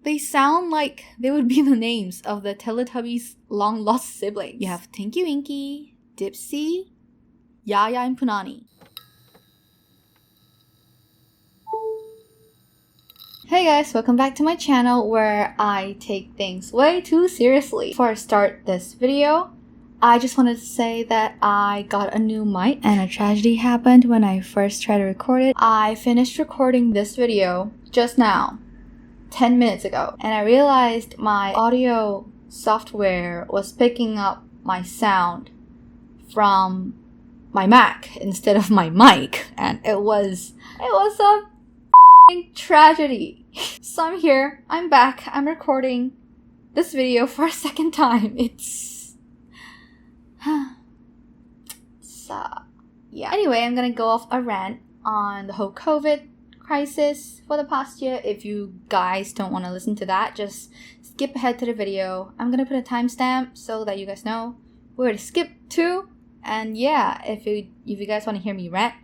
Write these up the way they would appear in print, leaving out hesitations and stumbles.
They sound like they would be the names of the Teletubbies' long-lost siblings. You have Tinky Winky, Dipsy, Yaya, and Punani. Hey guys, welcome back to my channel where I take things way too seriously. Before I start this video, I just wanted to say that I got a new mic and a tragedy happened when I first tried to record it. I finished recording this video just now, 10 minutes ago, and I realized my audio software was picking up my sound from my Mac instead of my mic, and it was a tragedy. So I'm here, I'm back, I'm recording this video for a second time. Yeah. Anyway, I'm gonna go off a rant on the whole COVID crisis for the past year. If you guys don't want to listen to that, just skip ahead to the video. I'm gonna put a timestamp so that you guys know where to skip to. And yeah, if you guys want to hear me rant,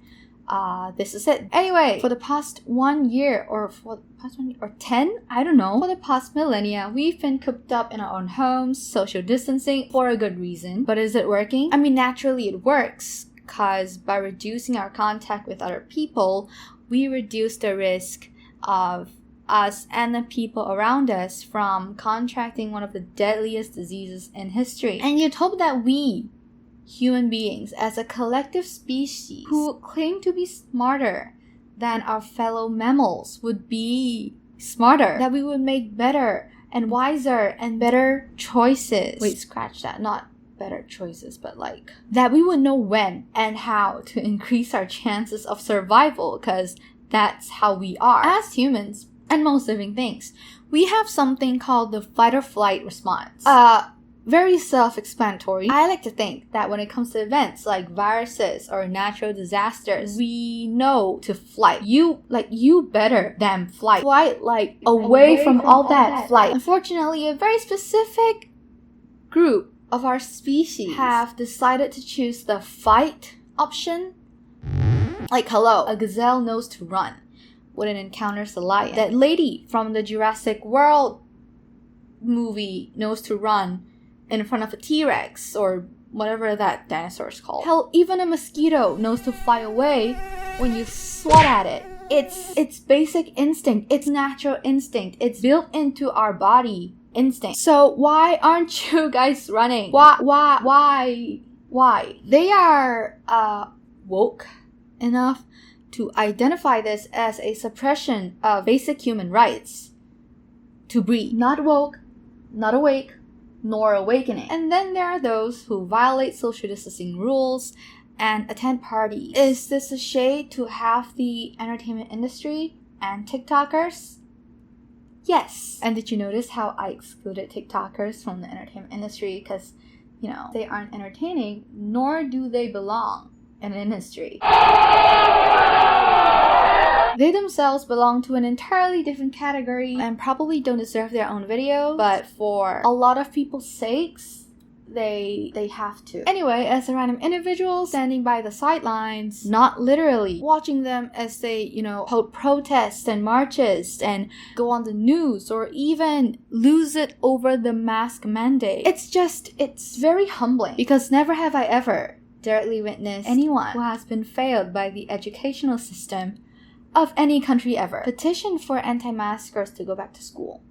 this is it. Anyway, for the past 1 year, or for the past 1 year, or 10, I don't know, for the past millennia, we've been cooped up in our own homes, social distancing for a good reason. But is it working? I mean, naturally it works, because by reducing our contact with other people, we reduce the risk of us and the people around us from contracting one of the deadliest diseases in history. And you'd hope that we, human beings, as a collective species who claim to be smarter than our fellow mammals, would be smarter, that we would make better and wiser and better choices. Wait, scratch that, not better choices, but like that we would know when and how to increase our chances of survival, because that's how we are as humans and most living things. We have something called the fight or flight response. Very self-explanatory. I like to think that when it comes to events like viruses or natural disasters, we know to flight. You better than flight. Flight like away from all that flight. Unfortunately, a very specific group of our species have decided to choose the fight option. Like, hello, a gazelle knows to run when it encounters a lion. That lady from the Jurassic World movie knows to run in front of a T-Rex or whatever that dinosaur is called. Hell, even a mosquito knows to fly away when you swat at it. It's basic instinct. It's natural instinct. It's built into our body instinct. So why aren't you guys running? Why? They are woke enough to identify this as a suppression of basic human rights to breathe. Not woke, not awake, nor awakening. And then there are those who violate social distancing rules and attend parties. Is this a shade to half the entertainment industry and TikTokers? Yes. And did you notice how I excluded TikTokers from the entertainment industry? Because, you know, they aren't entertaining, nor do they belong in an industry. They themselves belong to an entirely different category and probably don't deserve their own video, but for a lot of people's sakes, they have to. Anyway, as a random individual standing by the sidelines, not literally, watching them as they, hold protests and marches and go on the news or even lose it over the mask mandate. It's very humbling, because never have I ever directly witnessed anyone who has been failed by the educational system of any country ever petition for anti-maskers to go back to school.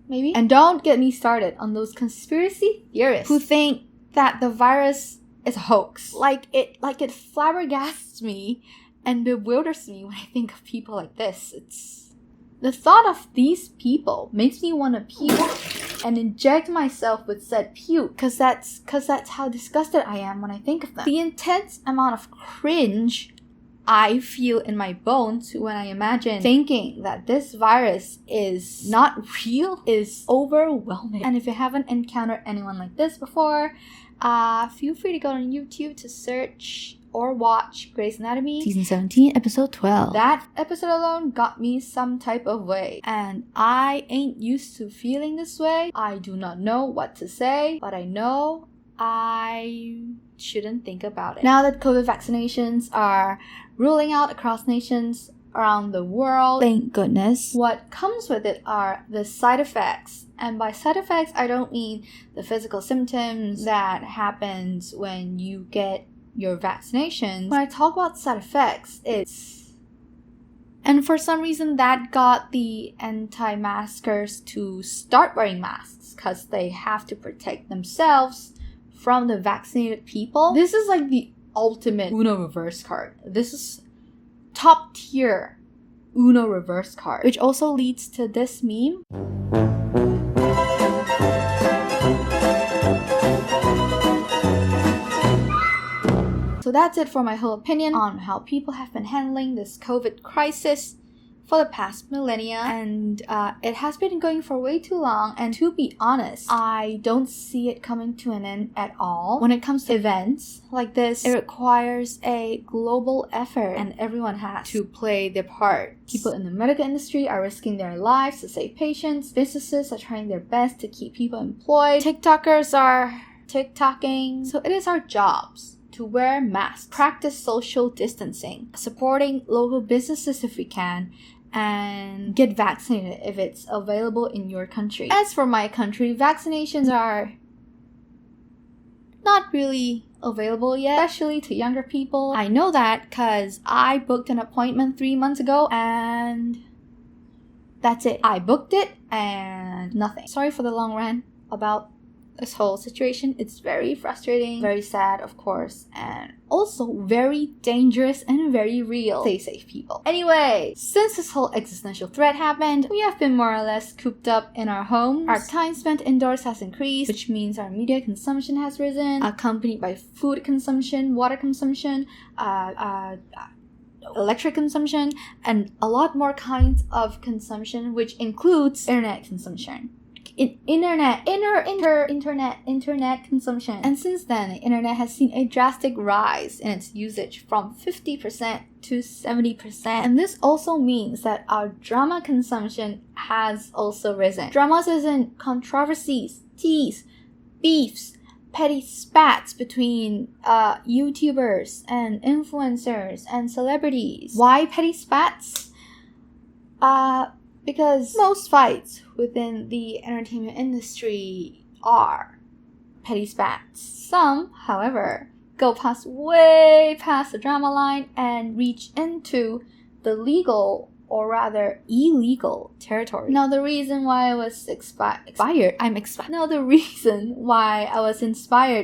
Maybe? And don't get me started on those conspiracy theorists who think that the virus is a hoax. Like it flabbergasts me and bewilders me when I think of people like this. The thought of these people makes me want to puke and inject myself with said puke, because that's how disgusted I am when I think of them. The intense amount of cringe I feel in my bones when I imagine thinking that this virus is not real is overwhelming. And if you haven't encountered anyone like this before, feel free to go on YouTube to search or watch Grey's Anatomy Season 17, Episode 12. That episode alone got me some type of way, and I ain't used to feeling this way. I do not know what to say, but I know I shouldn't think about it. Now that COVID vaccinations are rolling out across nations around the world. Thank goodness. What comes with it are the side effects. And by side effects, I don't mean the physical symptoms that happens when you get your vaccinations. When I talk about side effects, and for some reason that got the anti-maskers to start wearing masks because they have to protect themselves from the vaccinated people. This is like the ultimate Uno reverse card. This is top tier Uno reverse card, which also leads to this meme. So that's it for my whole opinion on how people have been handling this COVID crisis for the past millennia, and it has been going for way too long, and to be honest, I don't see it coming to an end at all. When it comes to events like this, it requires a global effort and everyone has to play their part. People in the medical industry are risking their lives to save patients, businesses are trying their best to keep people employed, TikTokers are TikToking, so it is our jobs to wear masks, practice social distancing, supporting local businesses if we can, and get vaccinated if it's available in your country. As for my country, vaccinations are not really available yet, especially to younger people. I know that because I booked an appointment 3 months ago and that's it. I booked it and nothing. Sorry for the long rant about this whole situation. It's very frustrating, very sad, of course, and also very dangerous and very real. Stay safe, people. Anyway, since this whole existential threat happened, we have been more or less cooped up in our homes. Our time spent indoors has increased, which means our media consumption has risen, accompanied by food consumption, water consumption, electric consumption, and a lot more kinds of consumption, which includes internet consumption. Internet consumption. And since then, the internet has seen a drastic rise in its usage from 50% to 70%. And this also means that our drama consumption has also risen. Dramas isn't controversies, teas, beefs, petty spats between YouTubers and influencers and celebrities. Why petty spats? Because most fights within the entertainment industry are petty spats. Some, however, go way past the drama line and reach into the legal or rather illegal territory. Now the reason why I was inspired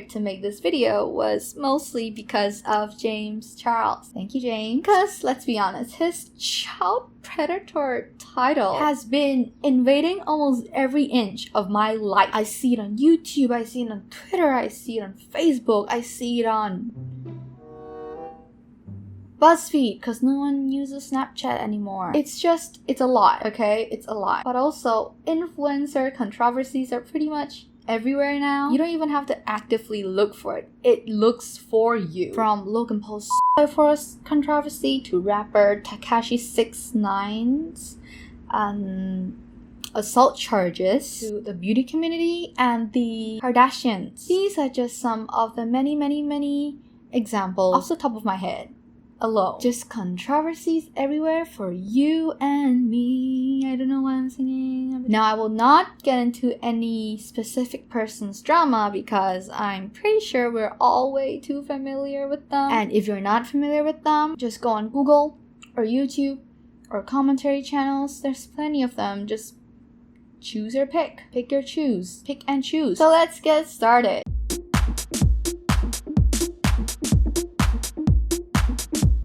to make this video was mostly because of James Charles. Thank you, James. Because let's be honest, his child predator title has been invading almost every inch of my life. I see it on YouTube, I see it on Twitter, I see it on Facebook, I see it on BuzzFeed, because no one uses Snapchat anymore. It's a lot, okay? It's a lot. But also, influencer controversies are pretty much everywhere now. You don't even have to actively look for it. It looks for you. From Logan Paul's Forest controversy to rapper Tekashi 6ix9's assault charges, to the beauty community and the Kardashians. These are just some of the many examples off the top of my head alone. Just controversies everywhere for you and me. I don't know why I'm singing. Now, I will not get into any specific person's drama because I'm pretty sure we're all way too familiar with them. And if you're not familiar with them, just go on Google or YouTube or commentary channels. There's plenty of them. Just choose your pick. Pick your choose. Pick and choose. So let's get started.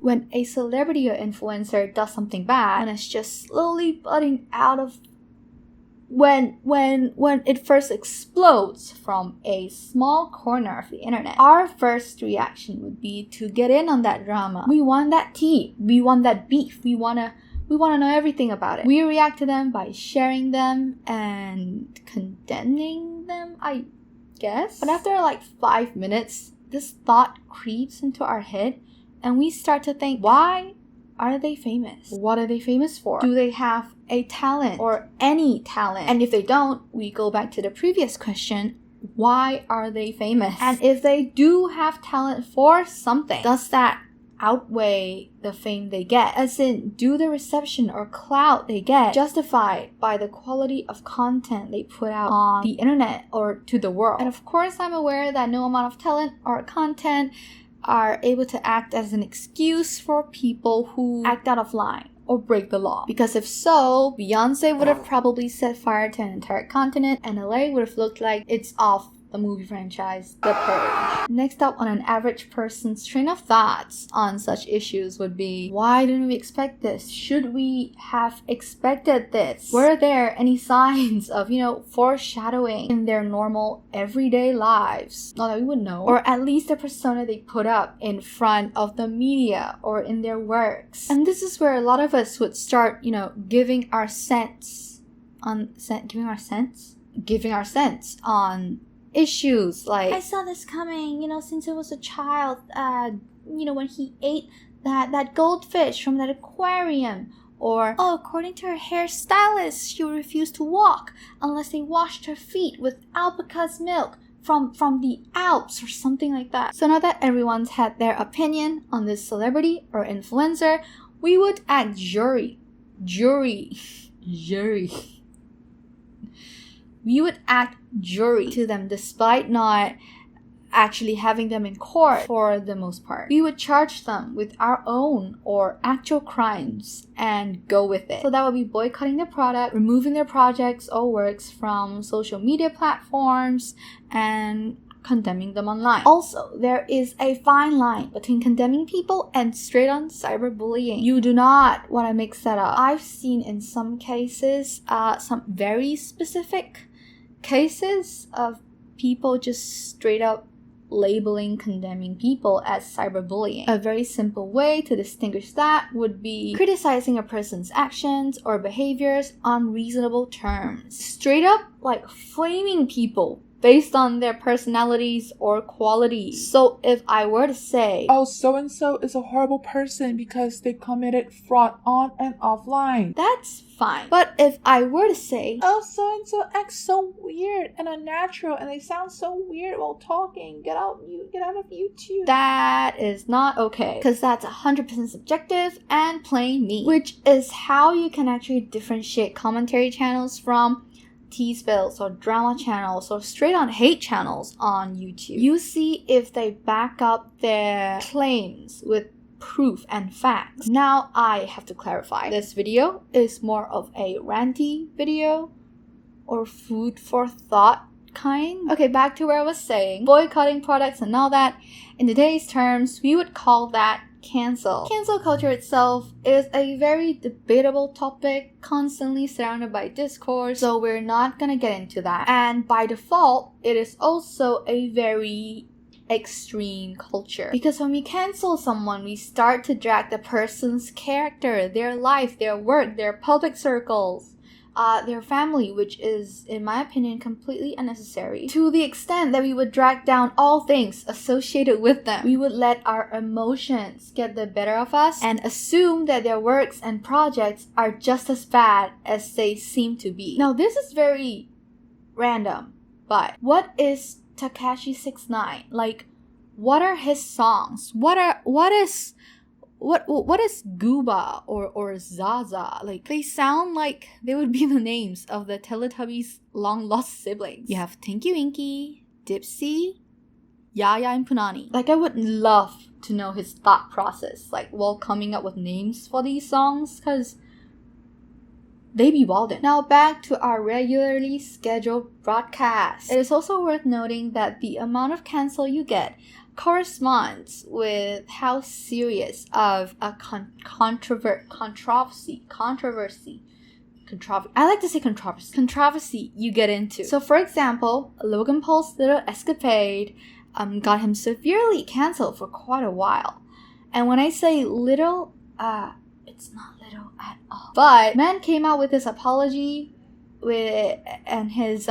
When a celebrity or influencer does something bad and it's just slowly budding out of when it first explodes from a small corner of the internet, our first reaction would be to get in on that drama. We want that tea. We want that beef. We wanna know everything about it. We react to them by sharing them and condemning them, I guess. But after like 5 minutes, this thought creeps into our head and we start to think, why are they famous? What are they famous for? Do they have a talent or any talent? And if they don't, we go back to the previous question, why are they famous? And if they do have talent for something, does that outweigh the fame they get? As in, do the reception or clout they get justified by the quality of content they put out on the internet or to the world? And of course, I'm aware that no amount of talent or content are able to act as an excuse for people who act out of line or break the law. Because if so, Beyonce would have probably set fire to an entire continent and LA would have looked like it's off the movie franchise The Purge. Next up on an average person's train of thoughts on such issues would be, why didn't we expect this? Should we have expected this? Were there any signs of, foreshadowing in their normal everyday lives? Not that we would know. Or at least the persona they put up in front of the media or in their works. And this is where a lot of us would start, giving our sense on issues like, I saw this coming, since I was a child, when he ate that goldfish from that aquarium. Or, according to her hairstylist, she would refuse to walk unless they washed her feet with alpaca's milk from the Alps or something like that. So now that everyone's had their opinion on this celebrity or influencer, we would act jury. We would act jury to them despite not actually having them in court for the most part. We would charge them with our own or actual crimes and go with it. So that would be boycotting their product, removing their projects or works from social media platforms, and condemning them online. Also, there is a fine line between condemning people and straight-on cyberbullying. You do not want to mix that up. I've seen in some cases, some very specific cases of people just straight up labeling, condemning people as cyberbullying. A very simple way to distinguish that would be criticizing a person's actions or behaviors on reasonable terms. Straight up, flaming people based on their personalities or qualities. So if I were to say, so-and-so is a horrible person because they committed fraud on and offline, that's fine. But if I were to say, so-and-so acts so weird and unnatural and they sound so weird while talking, get out of YouTube, that is not okay. Because that's 100% subjective and plain mean. Which is how you can actually differentiate commentary channels from T-spills or drama channels or straight on hate channels on YouTube. You see if they back up their claims with proof and facts. Now I have to clarify. This video is more of a ranty video or food for thought kind. Okay, back to where I was saying. Boycotting products and all that. In today's terms, we would call that cancel. Cancel culture itself is a very debatable topic, constantly surrounded by discourse, so we're not gonna get into that. And by default, it is also a very extreme culture. Because when we cancel someone, we start to drag the person's character, their life, their work, their public circles, their family, which is, in my opinion, completely unnecessary. To the extent that we would drag down all things associated with them. We would let our emotions get the better of us and assume that their works and projects are just as bad as they seem to be. Now, this is very random, but what is Tekashi 6ix9ine? What are his songs? What is Gooba or Zaza? They sound like they would be the names of the Teletubbies' long-lost siblings. You have Tinky Winky, Dipsy, Yaya, and Punani. I would love to know his thought process, while coming up with names for these songs, because they be wildin'. Now back to our regularly scheduled broadcast. It is also worth noting that the amount of cancel you get corresponds with how serious of a controversy you get into. So for example, Logan Paul's little escapade got him severely cancelled for quite a while. And when I say little, it's not little at all. But man came out with his apology and his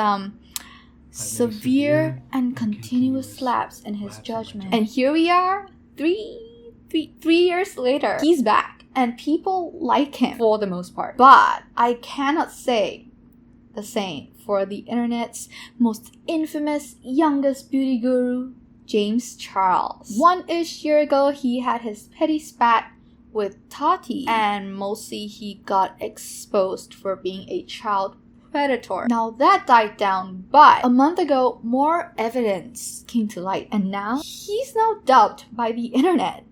severe and continuous slaps in his judgment. And here we are, three years later, he's back. And people like him for the most part. But I cannot say the same for the internet's most infamous youngest beauty guru, James Charles. One-ish year ago, he had his petty spat with Tati, and mostly he got exposed for being a child predator. Now that died down, but a month ago, more evidence came to light, and now he's now dubbed by the internet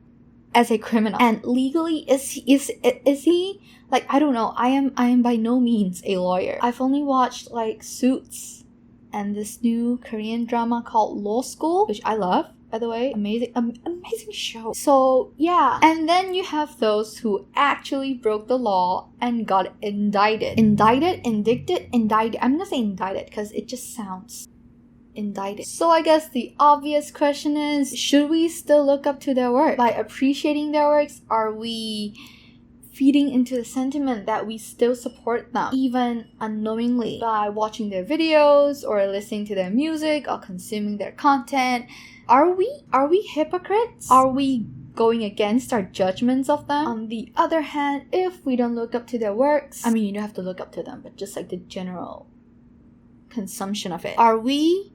as a criminal. And legally, is he like, I don't know. I am by no means a lawyer. I've only watched like Suits and this new Korean drama called Law School, which I love, by the way. Amazing show. So yeah, and then you have those who actually broke the law and got indicted. Indicted. I'm gonna say indicted because it just sounds indicted. So I guess the obvious question is, should we still look up to their work? By appreciating their works, are we feeding into the sentiment that we still support them, even unknowingly, by watching their videos or listening to their music or consuming their content? Are we hypocrites? Are we going against our judgments of them? On the other hand, if we don't look up to their works, I mean, you don't have to look up to them, but just like the general consumption of it, are we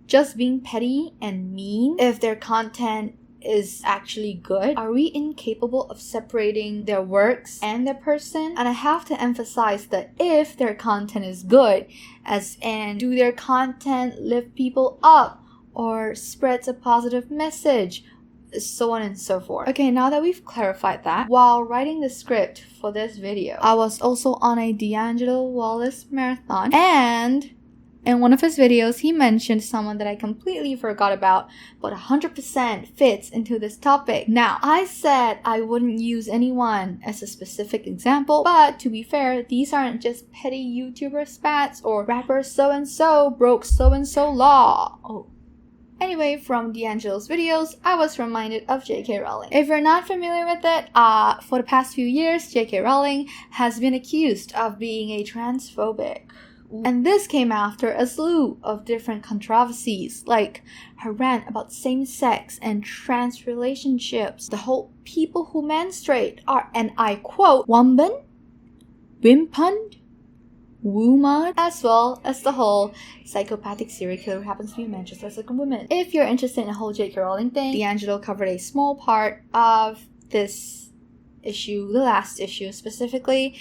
just being petty and mean if their content is actually good? Are we incapable of separating their works and their person? And I have to emphasize that if their content is good, as in, do their content lift people up or spreads a positive message, so on and so forth. Okay, now that we've clarified that, while writing the script for this video, I was also on a D'Angelo Wallace marathon, and in one of his videos, he mentioned someone that I completely forgot about, but 100% fits into this topic. Now, I said I wouldn't use anyone as a specific example, but to be fair, these aren't just petty YouTuber spats or rapper so-and-so broke so-and-so law. Oh. Anyway, from D'Angelo's videos, I was reminded of J.K. Rowling. If you're not familiar with it, for the past few years, J.K. Rowling has been accused of being a transphobic. And this came after a slew of different controversies, like her rant about same-sex and trans relationships, the whole people who menstruate are, and I quote, wumban, wimpund, woman, as well as the whole psychopathic serial killer who happens to be a Manchester as a woman. If you're interested in the whole J.K. Rowling thing, D'Angelo covered a small part of this issue, the last issue specifically,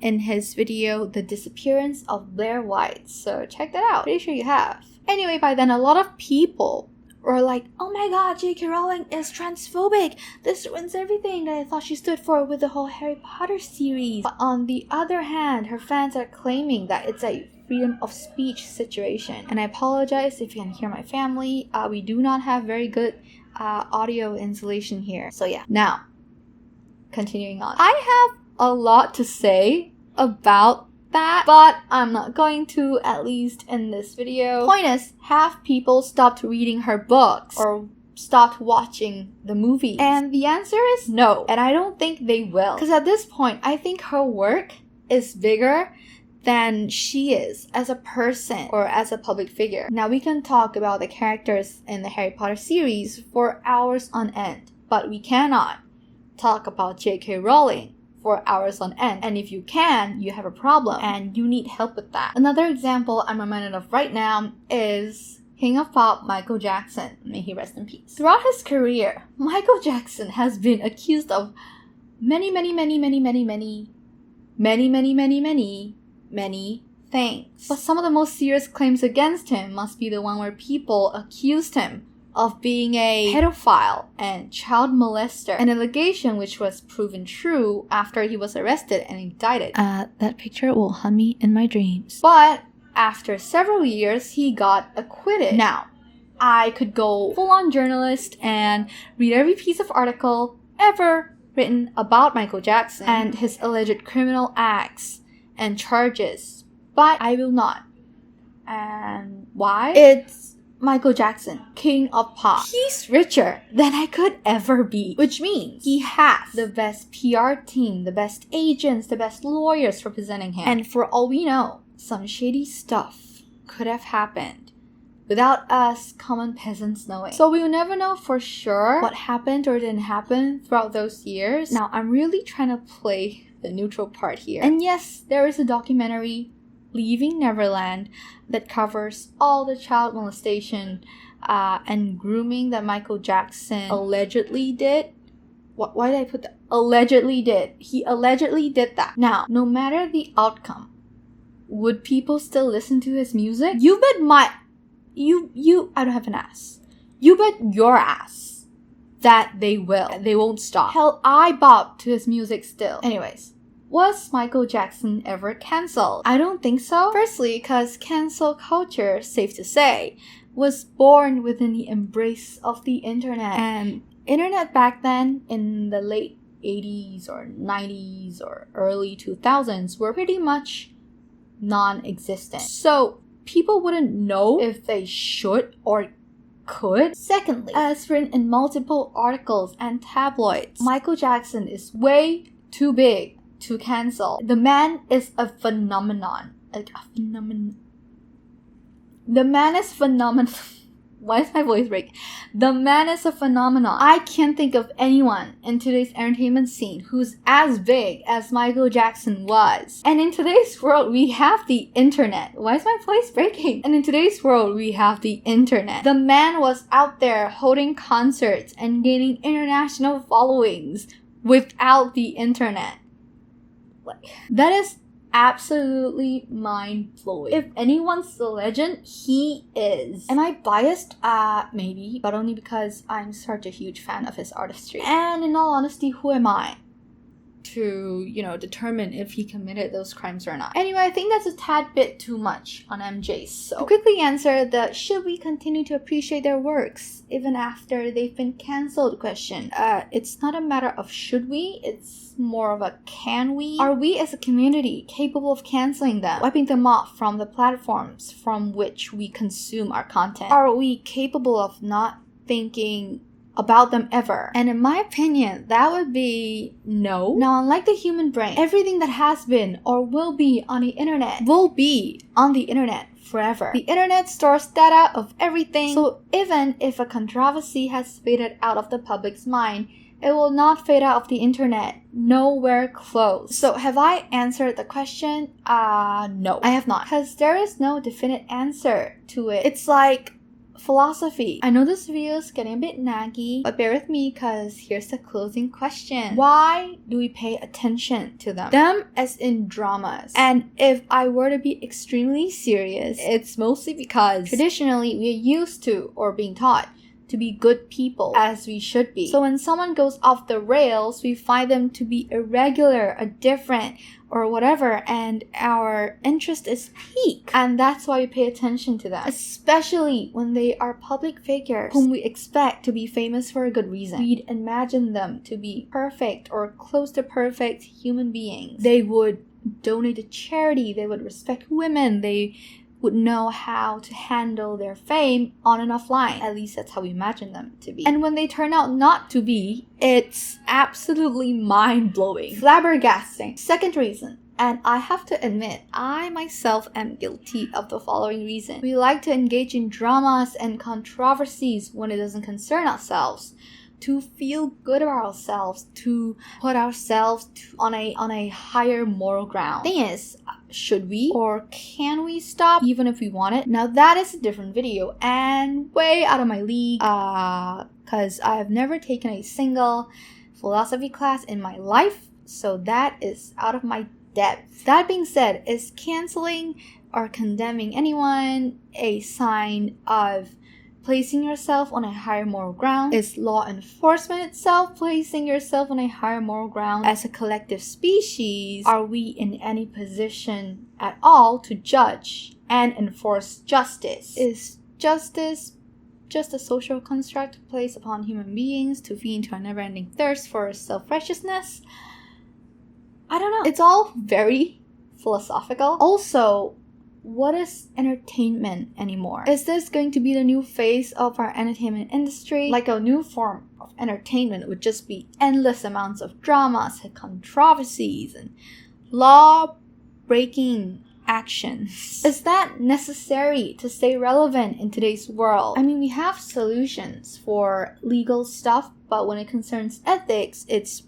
in his video, The Disappearance of Blair White. So check that out. Pretty sure you have. Anyway, by then a lot of people were like, oh my god, J.K. Rowling is transphobic. This ruins everything that I thought she stood for with the whole Harry Potter series. But on the other hand, her fans are claiming that it's a freedom of speech situation. And I apologize if you can hear my family. We do not have very good audio insulation here. So yeah. Now, continuing on. I have a lot to say about that, but I'm not going to, at least in this video. Point is, have people stopped reading her books or stopped watching the movies? And the answer is no, and I don't think they will. Because at this point, I think her work is bigger than she is as a person or as a public figure. Now, we can talk about the characters in the Harry Potter series for hours on end, but we cannot talk about J.K. Rowling for hours on end. And if you can, you have a problem and you need help with that. Another example I'm reminded of right now is King of Pop Michael Jackson. May he rest in peace. Throughout his career, Michael Jackson has been accused of many things. But some of the most serious claims against him must be the one where people accused him of being a pedophile and child molester, an allegation which was proven true after he was arrested and indicted. That picture will haunt me in my dreams. But after several years, he got acquitted. Now, I could go full-on journalist and read every piece of article ever written about Michael Jackson and his alleged criminal acts and charges, but I will not. And why? It's Michael Jackson, King of Pop. He's richer than I could ever be, which means he has the best PR team, the best agents, the best lawyers representing him. And for all we know, some shady stuff could have happened without us common peasants knowing. So we'll never know for sure what happened or didn't happen throughout those years. Now, I'm really trying to play the neutral part here. And yes, there is a documentary, Leaving Neverland, that covers all the child molestation and grooming that Michael Jackson allegedly did. Why did I put that? Allegedly did. He allegedly did that. Now, no matter the outcome, would people still listen to his music? You bet I don't have an ass. You bet your ass that they will. They won't stop. Hell, I bob to his music still. Anyways, was Michael Jackson ever cancelled? I don't think so. Firstly, because cancel culture, safe to say, was born within the embrace of the internet. And internet back then, in the late 80s or 90s or early 2000s, were pretty much non-existent. So people wouldn't know if they should or could. Secondly, as written in multiple articles and tabloids, Michael Jackson is way too big to cancel. The man is a phenomenon. The man is phenomenal. Why is my voice break? The man is a phenomenon. I can't think of anyone in today's entertainment scene who's as big as Michael Jackson was. And in today's world, we have the internet. Why is my voice breaking? And in today's world, we have the internet. The man was out there holding concerts and gaining international followings without the internet. That is absolutely mind-blowing. If anyone's the legend, he is. Am I biased? Maybe, but only because I'm such a huge fan of his artistry. And in all honesty, who am I to, determine if he committed those crimes or not? Anyway, I think that's a tad bit too much on MJ. So to quickly answer the should we continue to appreciate their works even after they've been cancelled question, it's not a matter of should we, it's more of a can we? Are we as a community capable of canceling them, wiping them off from the platforms from which we consume our content? Are we capable of not thinking about them ever? And in my opinion, that would be no. Now, unlike the human brain, everything that has been or will be on the internet will be on the internet forever. The internet stores data of everything, so even if a controversy has faded out of the public's mind, it will not fade out of the internet. Nowhere close. So have I answered the question? No, I have not. Because there is no definite answer to it. It's like philosophy. I know this video is getting a bit naggy, but bear with me because here's the closing question. Why do we pay attention to them? Them as in dramas. And if I were to be extremely serious, it's mostly because traditionally we are used to or being taught to be good people, as we should be. So when someone goes off the rails, we find them to be irregular or different or whatever, and our interest is piqued. And that's why we pay attention to them, especially when they are public figures whom we expect to be famous for a good reason. We'd imagine them to be perfect or close to perfect human beings. They would donate to charity, they would respect women, they would know how to handle their fame on and offline. At least that's how we imagine them to be. And when they turn out not to be, it's absolutely mind-blowing. Flabbergasting. Second reason, and I have to admit, I myself am guilty of the following reason. We like to engage in dramas and controversies when it doesn't concern ourselves, to feel good about ourselves, to put ourselves on a higher moral ground. Thing is, should we or can we stop even if we want it? Now that is a different video and way out of my league, because I have never taken a single philosophy class in my life, so that is out of my depth. That being said, is canceling or condemning anyone a sign of placing yourself on a higher moral ground? Is law enforcement itself placing yourself on a higher moral ground? As a collective species, are we in any position at all to judge and enforce justice? Is justice just a social construct placed upon human beings to feed into a never-ending thirst for self-righteousness? I don't know. It's all very philosophical. Also, what is entertainment anymore? Is this going to be the new face of our entertainment industry? Like a new form of entertainment would just be endless amounts of dramas and controversies and law-breaking actions. Is that necessary to stay relevant in today's world? I mean, we have solutions for legal stuff, but when it concerns ethics, it's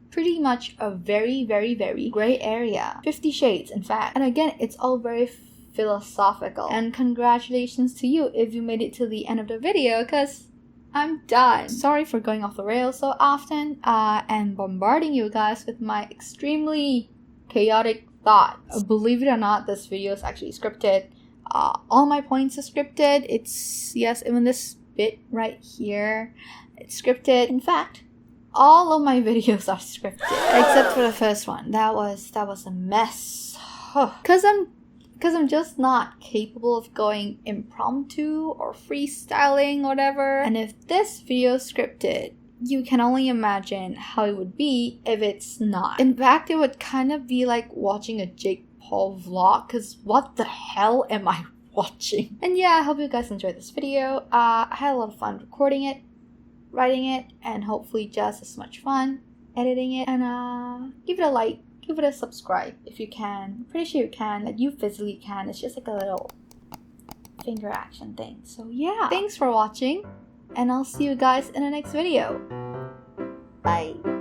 pretty much a very, very, very gray area. 50 shades, in fact. And again, it's all very philosophical. And congratulations to you if you made it to the end of the video, because I'm done. Sorry for going off the rails so often and bombarding you guys with my extremely chaotic thoughts. Believe it or not, this video is actually scripted. All my points are scripted. It's, yes, even this bit right here, it's scripted. In fact, all of my videos are scripted except for the first one. That was a mess. Because I'm just not capable of going impromptu or freestyling or whatever. And if this video is scripted, you can only imagine how it would be if it's not. In fact, it would kind of be like watching a Jake Paul vlog, because what the hell am I watching? And yeah, I hope you guys enjoyed this video. I had a lot of fun recording it, writing it, and hopefully just as much fun editing it. And give it a like, give it a subscribe if you can. I'm pretty sure you can, that you physically can. It's just like a little finger action thing. So yeah, thanks for watching, and I'll see you guys in the next video. Bye.